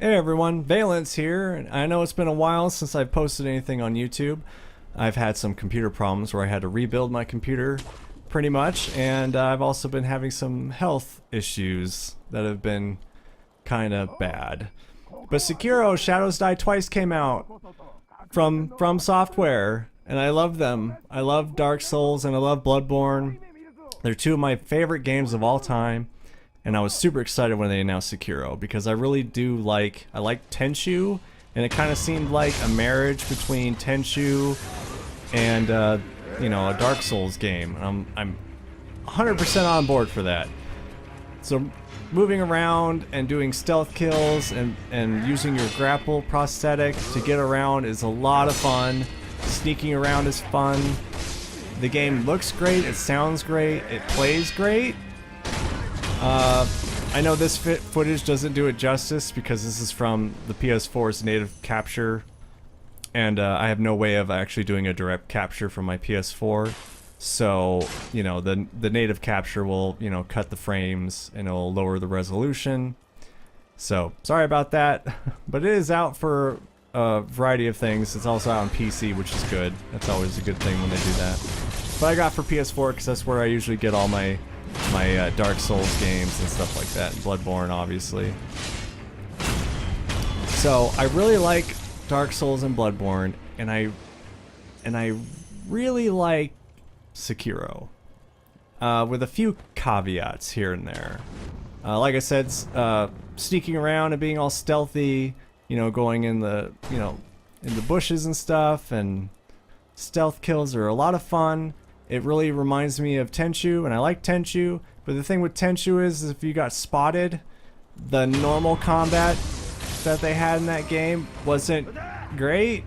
Hey everyone, Valence here. I know it's been a while since I've posted anything on YouTube. I've had some computer problems where I had to rebuild my computer pretty much, and I've also been having some health issues that have been kind of bad. But Sekiro Shadows Die Twice came out from Software, and I love them. I love Dark Souls and I love Bloodborne. They're two of my favorite games of all time. And I was super excited when they announced Sekiro because I really do I like Tenchu, and it kind of seemed like a marriage between Tenchu and you know, a Dark Souls game. I'm 100% on board for that. So moving around and doing stealth kills and using your grapple prosthetic to get around is a lot of fun. Sneaking around is fun. The game looks great, it sounds great, it plays great. I know this footage doesn't do it justice because this is from the PS4's native capture, and I have no way of actually doing a direct capture from my PS4. So, you know, the native capture will, you know, cut the frames and it'll lower the resolution. So, sorry about that, but it is out for a variety of things. It's also out on PC, which is good. That's always a good thing when they do that. But I got for PS4 because that's where I usually get all my Dark Souls games and stuff like that, and Bloodborne obviously. So I really like Dark Souls and Bloodborne, and I really like Sekiro, with a few caveats here and there. Like I said, sneaking around and being all stealthy, you know, going in the in the bushes and stuff, and stealth kills are a lot of fun. It really reminds me of Tenchu, and I like Tenchu, but the thing with Tenchu is if you got spotted, the normal combat that they had in that game wasn't great.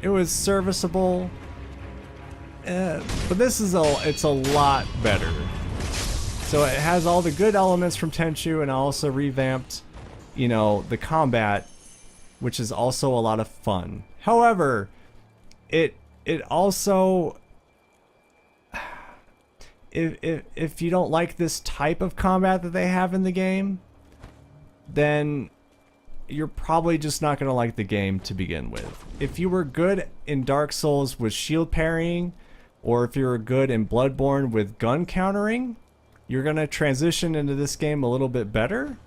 It was serviceable, but this is it's a lot better. So it has all the good elements from Tenchu, and I also revamped, you know, the combat, which is also a lot of fun. However, it also, if you don't like this type of combat that they have in the game, then you're probably just not going to like the game to begin with. If you were good in Dark Souls with shield parrying, or if you were good in Bloodborne with gun countering, you're going to transition into this game a little bit better,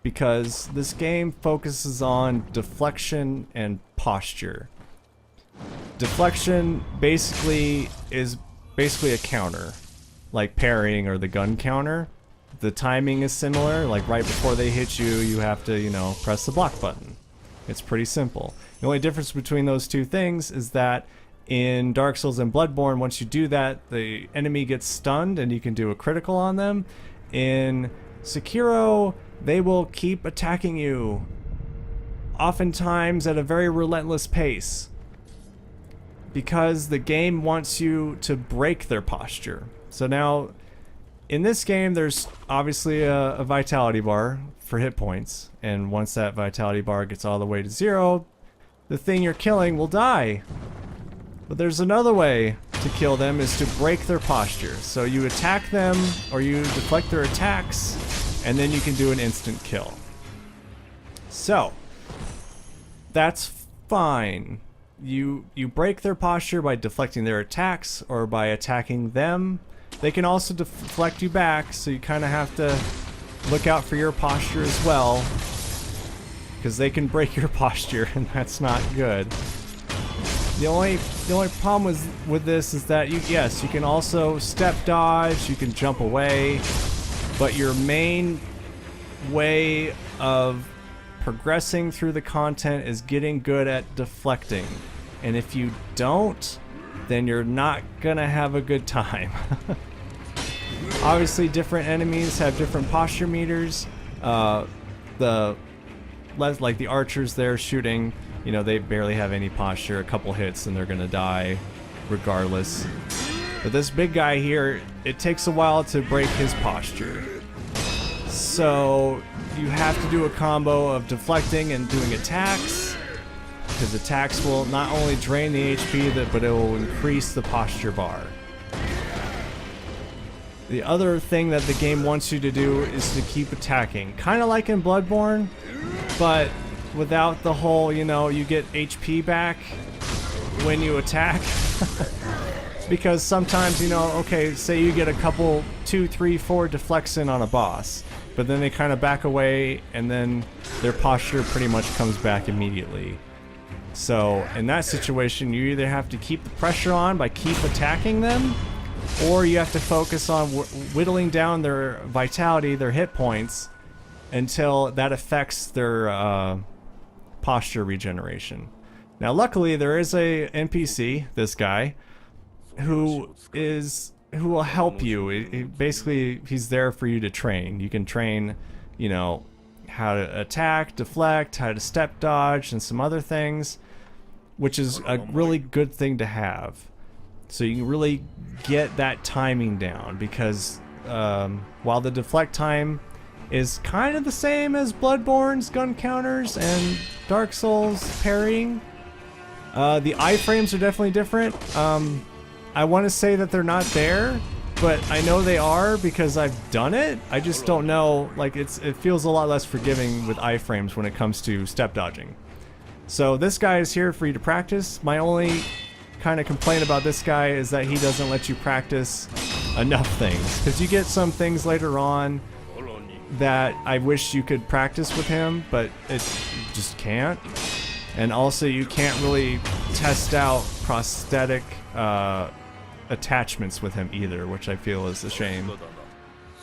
because this game focuses on deflection and posture. Deflection is basically a counter, like parrying or the gun counter. The timing is similar, like right before they hit you, you have to, you know, press the block button. It's pretty simple. The only difference between those two things is that in Dark Souls and Bloodborne, once you do that, the enemy gets stunned and you can do a critical on them. In Sekiro, they will keep attacking you, oftentimes at a very relentless pace, because the game wants you to break their posture. So now, in this game, there's obviously a vitality bar for hit points, and once that vitality bar gets all the way to 0, the thing you're killing will die. But there's another way to kill them, is to break their posture. So you attack them, or you deflect their attacks, and then you can do an instant kill. So, that's fine. You break their posture by deflecting their attacks or by attacking them. They can also deflect you back, so you kind of have to look out for your posture as well, because they can break your posture, and that's not good. The only problem with this is that you can also step dodge, you can jump away, but your main way of progressing through the content is getting good at deflecting. And if you don't, then you're not gonna have a good time. Obviously, different enemies have different posture meters. Like the archers there shooting, you know, they barely have any posture. A couple hits and they're gonna die regardless. But this big guy here, it takes a while to break his posture. So you have to do a combo of deflecting and doing attacks, because attacks will not only drain the HP, but it will increase the posture bar. The other thing that the game wants you to do is to keep attacking, kind of like in Bloodborne, but without the whole, you know, you get HP back when you attack. Because sometimes, you know, okay, say you get a couple, 2, 3, 4 deflects in on a boss, but then they kind of back away and then their posture pretty much comes back immediately. So in that situation, you either have to keep the pressure on by keep attacking them, or you have to focus on whittling down their vitality, their hit points, until that affects their posture regeneration. Now luckily there is a NPC, this guy, who will help you. Basically, he's there for you to train. You can train, you know, how to attack, deflect, how to step dodge, and some other things, which is a really good thing to have. So you can really get that timing down, because while the deflect time is kind of the same as Bloodborne's gun counters and Dark Souls parrying, the iframes are definitely different. I want to say that they're not there, but I know they are because I've done it. I just don't know, like it feels a lot less forgiving with iframes when it comes to step dodging. So this guy is here for you to practice. My only kind of complaint about this guy is that he doesn't let you practice enough things, because you get some things later on that I wish you could practice with him, but you just can't. And also you can't really test out prosthetic attachments with him either, which I feel is a shame.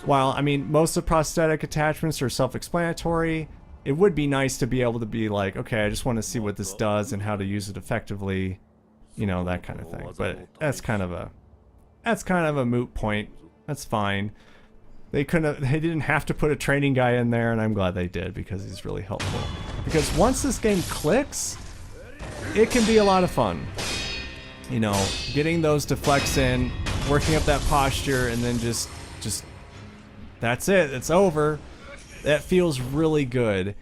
While, I mean, most of prosthetic attachments are self-explanatory, it would be nice to be able to be like, okay, I just want to see what this does and how to use it effectively, you know, that kind of thing. But that's kind of a moot point. That's fine. They didn't have to put a training guy in there, and I'm glad they did, because he's really helpful. Because once this game clicks, it can be a lot of fun. You know, getting those deflects in, working up that posture, and then just that's it, it's over. That feels really good.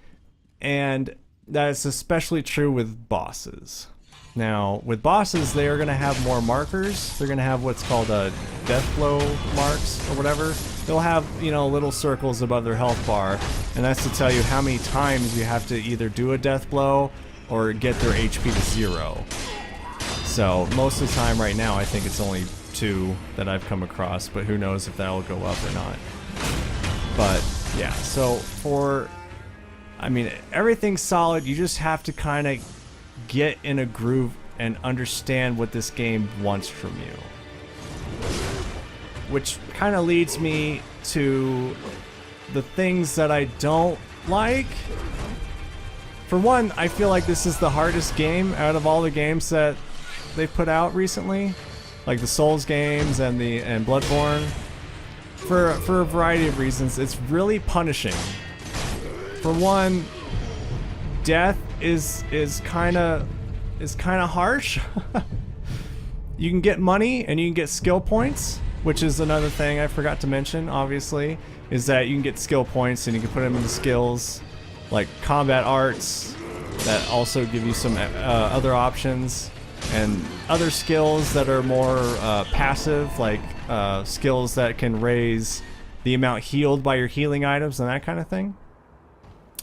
And that is especially true with bosses. Now, with bosses, they are going to have more markers. They're going to have what's called a death blow marks or whatever. They'll have, you know, little circles above their health bar, and that's to tell you how many times you have to either do a death blow or get their HP to 0. So most of the time right now, I think it's only 2 that I've come across, but who knows if that will go up or not. But yeah, so I mean, everything's solid. You just have to kind of get in a groove and understand what this game wants from you. Which kind of leads me to the things that I don't like. For one, I feel like this is the hardest game out of all the games that they've put out recently, like the Souls games and Bloodborne. For a variety of reasons, it's really punishing. For one, death is kind of harsh. You can get money and you can get skill points, which is another thing I forgot to mention, obviously, is that you can get skill points and you can put them into skills like combat arts that also give you some other options, and other skills that are more passive, like skills that can raise the amount healed by your healing items and that kind of thing.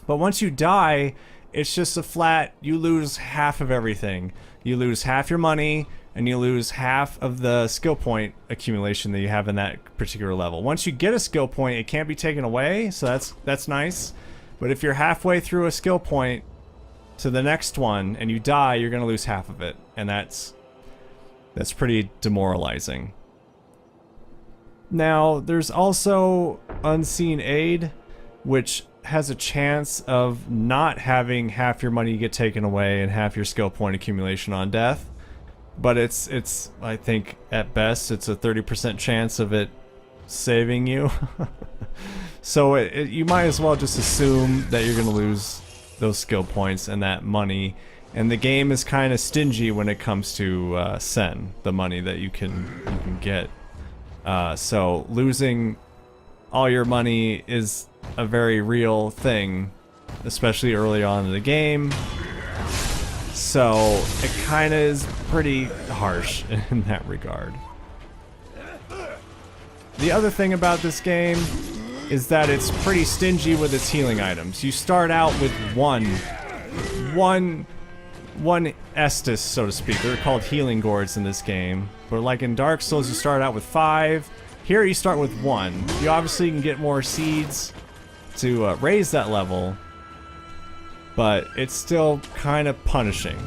But once you die, it's just a flat, you lose half of everything. You lose half your money, and you lose half of the skill point accumulation that you have in that particular level. Once you get a skill point, it can't be taken away, so that's nice. But if you're halfway through a skill point to the next one and you die, you're gonna lose half of it, and that's pretty demoralizing. Now, there's also Unseen Aid, which has a chance of not having half your money get taken away and half your skill point accumulation on death. But it's I think at best it's a 30% chance of it saving you. So you might as well just assume that you're gonna lose those skill points and that money. And the game is kind of stingy when it comes to sen, the money that you can get. So losing all your money is a very real thing, especially early on in the game. So it kind of is pretty harsh in that regard. The other thing about this game is that it's pretty stingy with its healing items. You start out with 1 one Estus, so to speak. They're called healing gourds in this game. But like in Dark Souls, you start out with 5. Here you start with 1. You obviously can get more seeds to raise that level, but it's still kind of punishing.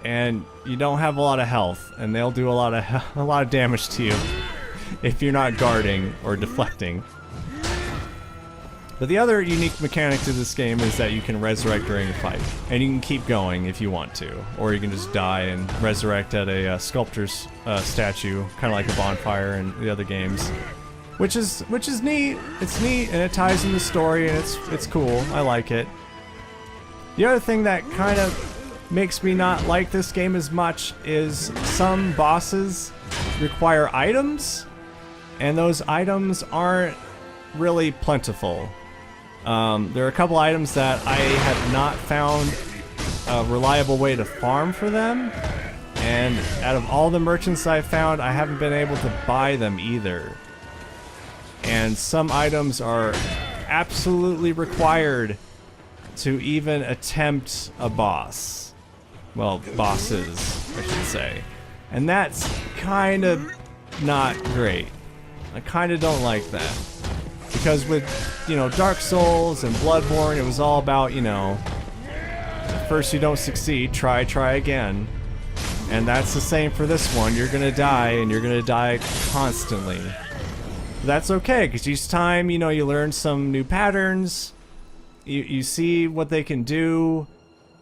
And you don't have a lot of health, and they'll do a lot of damage to you if you're not guarding or deflecting. But the other unique mechanic to this game is that you can resurrect during a fight, and you can keep going if you want to, or you can just die and resurrect at a sculptor's statue, kind of like a bonfire in the other games, which is neat. It's neat, and it ties in the story, and it's cool. I like it. The other thing that kind of makes me not like this game as much is some bosses require items, and those items aren't really plentiful. There are a couple items that I have not found a reliable way to farm for them, and out of all the merchants I've found, I haven't been able to buy them either. And some items are absolutely required to even attempt a boss. Well, bosses, I should say. And that's kind of not great. I kind of don't like that. Because with, you know, Dark Souls and Bloodborne, it was all about, you know, at first you don't succeed, try again. And that's the same for this one. You're gonna die, and you're gonna die constantly. But that's okay, because each time, you know, you learn some new patterns, you see what they can do,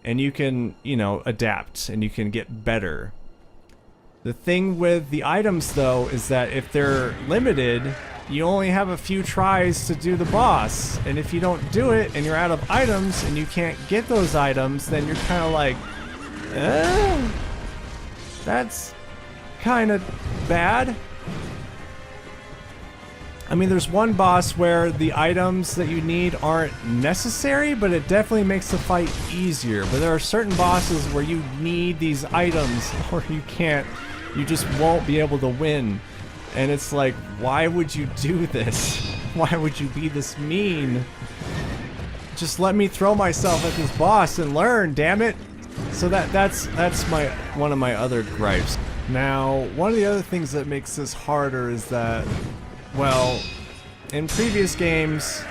and you can, you know, adapt, and you can get better. The thing with the items, though, is that if they're limited, you only have a few tries to do the boss, and if you don't do it and you're out of items and you can't get those items, then you're kind of like, that's kind of bad. I mean, there's one boss where the items that you need aren't necessary, but it definitely makes the fight easier. But there are certain bosses where you need these items or you can't, you just won't be able to win. And it's like, why would you do this? Why would you be this mean? Just let me throw myself at this boss and learn, damn it. So that's one of my other gripes. Now, one of the other things that makes this harder is that, well, in previous games,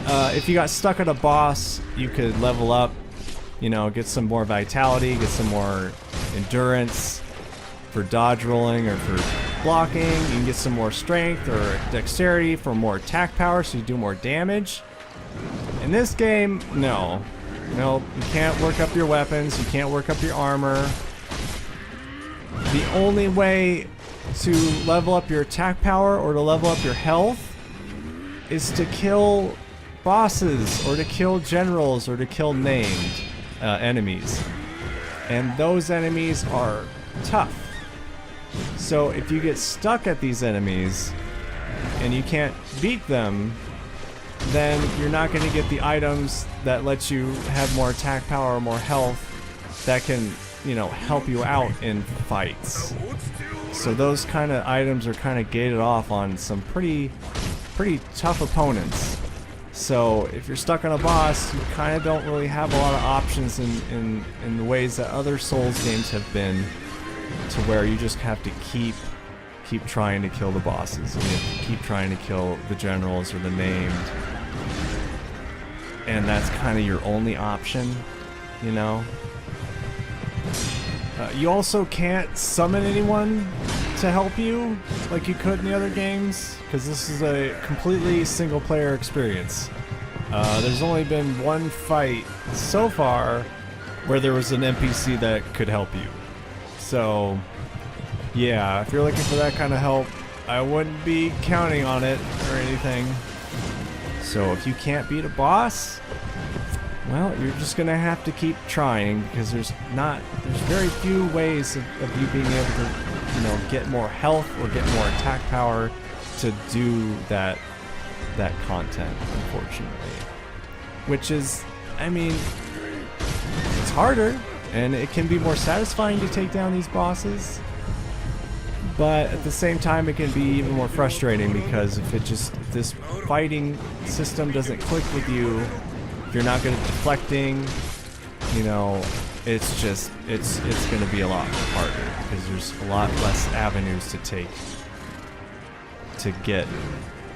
if you got stuck at a boss, you could level up, you know, get some more vitality, get some more endurance for dodge rolling or for blocking. You can get some more strength or dexterity for more attack power, so you do more damage. In this game, no. No, you can't work up your weapons, you can't work up your armor. The only way to level up your attack power or to level up your health is to kill bosses or to kill generals or to kill named enemies. And those enemies are tough. So if you get stuck at these enemies and you can't beat them, then you're not going to get the items that let you have more attack power or more health that can, you know, help you out in fights. So those kind of items are kind of gated off on some pretty tough opponents. So if you're stuck on a boss, you kind of don't really have a lot of options in the ways that other Souls games have been, to where you just have to keep trying to kill the bosses, and you have to keep trying to kill the generals or the named, and that's kind of your only option, you know. You also can't summon anyone to help you like you could in the other games, because this is a completely single player experience. There's only been one fight so far where there was an NPC that could help you. So, yeah, if you're looking for that kind of help, I wouldn't be counting on it or anything. So if you can't beat a boss, well, you're just gonna have to keep trying, because there's very few ways of you being able to, you know, get more health or get more attack power to do that content, unfortunately. Which is, I mean, it's harder. And it can be more satisfying to take down these bosses, but at the same time it can be even more frustrating, because if this fighting system doesn't click with you, if you're not good at deflecting, you know, it's gonna be a lot harder because there's a lot less avenues to take to get,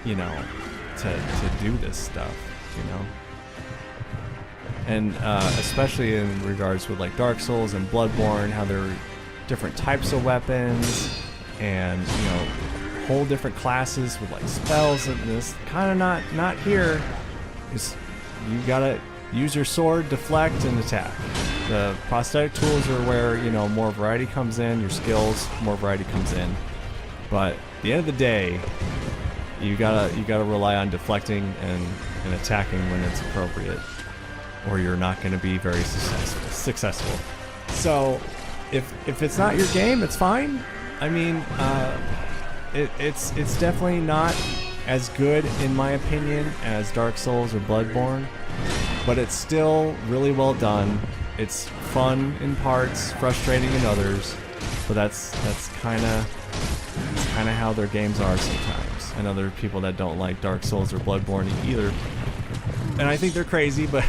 you know, to do this stuff, you know. And especially in regards with like Dark Souls and Bloodborne, how there are different types of weapons and, you know, whole different classes with like spells, and this kind of not here. It's, you gotta use your sword, deflect, and attack. The prosthetic tools are where, you know, more variety comes in, your skills, more variety comes in. But at the end of the day, you gotta rely on deflecting and attacking when it's appropriate, or you're not gonna be very successful. So if it's not your game, it's fine. I mean, it's definitely not as good, in my opinion, as Dark Souls or Bloodborne, but it's still really well done. It's fun in parts, frustrating in others, but that's kind of how their games are sometimes. I know there are people that don't like Dark Souls or Bloodborne either, and I think they're crazy, but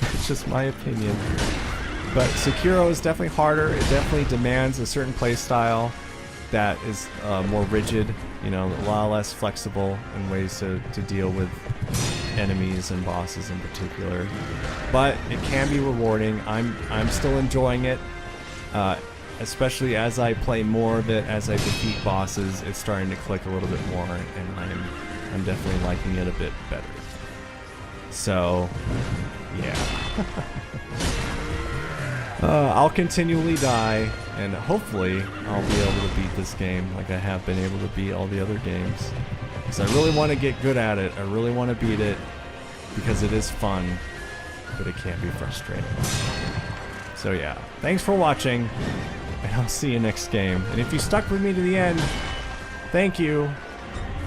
it's just my opinion. But Sekiro is definitely harder. It definitely demands a certain play style that is more rigid, you know, a lot less flexible in ways to deal with enemies and bosses in particular. But it can be rewarding. I'm still enjoying it, especially as I play more of it, as I defeat bosses. It's starting to click a little bit more, and I'm definitely liking it a bit better. So, yeah. I'll continually die, and hopefully I'll be able to beat this game like I have been able to beat all the other games. Because I really want to get good at it. I really want to beat it because it is fun, but it can be frustrating. So yeah, thanks for watching, and I'll see you next game. And if you stuck with me to the end, thank you.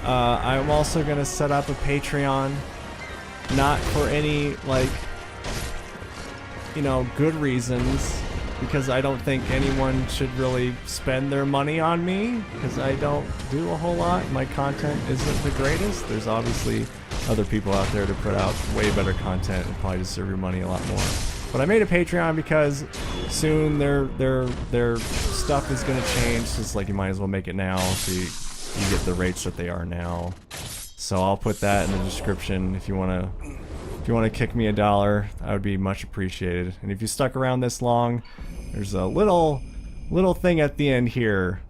I'm also going to set up a Patreon, not for any, like, you know, good reasons, because I don't think anyone should really spend their money on me, because I don't do a whole lot. My content isn't the greatest. There's obviously other people out there to put out way better content and probably deserve your money a lot more. But I made a Patreon because soon their stuff is going to change, so it's like you might as well make it now so you get the rates that they are now. So I'll put that in the description if you want to kick me $1, that would be much appreciated. And if you stuck around this long, there's a little thing at the end here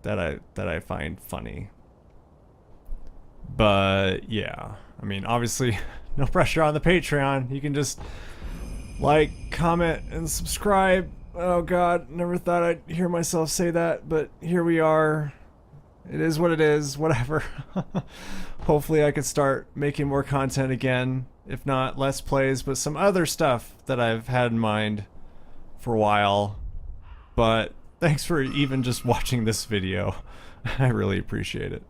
that I find funny. But yeah, I mean, obviously no pressure on the Patreon. You can just like, comment, and subscribe. Oh god, never thought I'd hear myself say that, but here we are. It is what it is, whatever. Hopefully I could start making more content again. If not Let's Plays, but some other stuff that I've had in mind for a while. But thanks for even just watching this video. I really appreciate it.